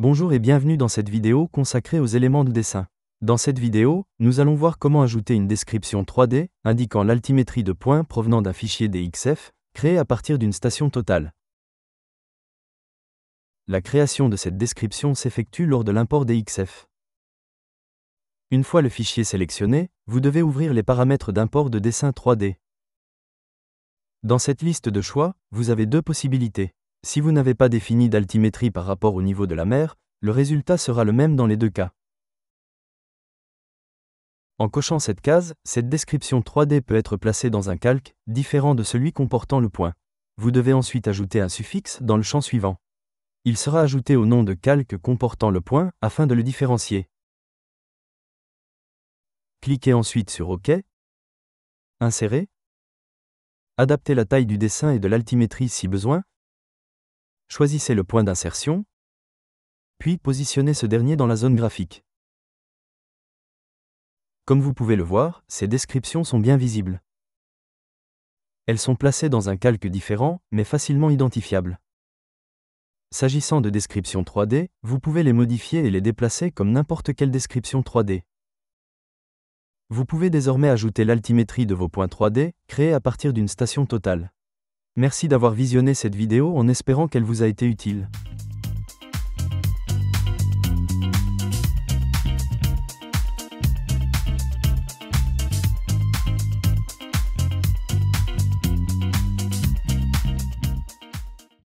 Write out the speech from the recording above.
Bonjour et bienvenue dans cette vidéo consacrée aux éléments de dessin. Dans cette vidéo, nous allons voir comment ajouter une description 3D indiquant l'altimétrie de points provenant d'un fichier DXF, créé à partir d'une station totale. La création de cette description s'effectue lors de l'import DXF. Une fois le fichier sélectionné, vous devez ouvrir les paramètres d'import de dessin 3D. Dans cette liste de choix, vous avez deux possibilités. Si vous n'avez pas défini d'altimétrie par rapport au niveau de la mer, le résultat sera le même dans les deux cas. En cochant cette case, cette description 3D peut être placée dans un calque, différent de celui comportant le point. Vous devez ensuite ajouter un suffixe dans le champ suivant. Il sera ajouté au nom de calque comportant le point afin de le différencier. Cliquez ensuite sur OK. Insérer. Adaptez la taille du dessin et de l'altimétrie si besoin. Choisissez le point d'insertion, puis positionnez ce dernier dans la zone graphique. Comme vous pouvez le voir, ces descriptions sont bien visibles. Elles sont placées dans un calque différent, mais facilement identifiable. S'agissant de descriptions 3D, vous pouvez les modifier et les déplacer comme n'importe quelle description 3D. Vous pouvez désormais ajouter l'altimétrie de vos points 3D, créés à partir d'une station totale. Merci d'avoir visionné cette vidéo en espérant qu'elle vous a été utile.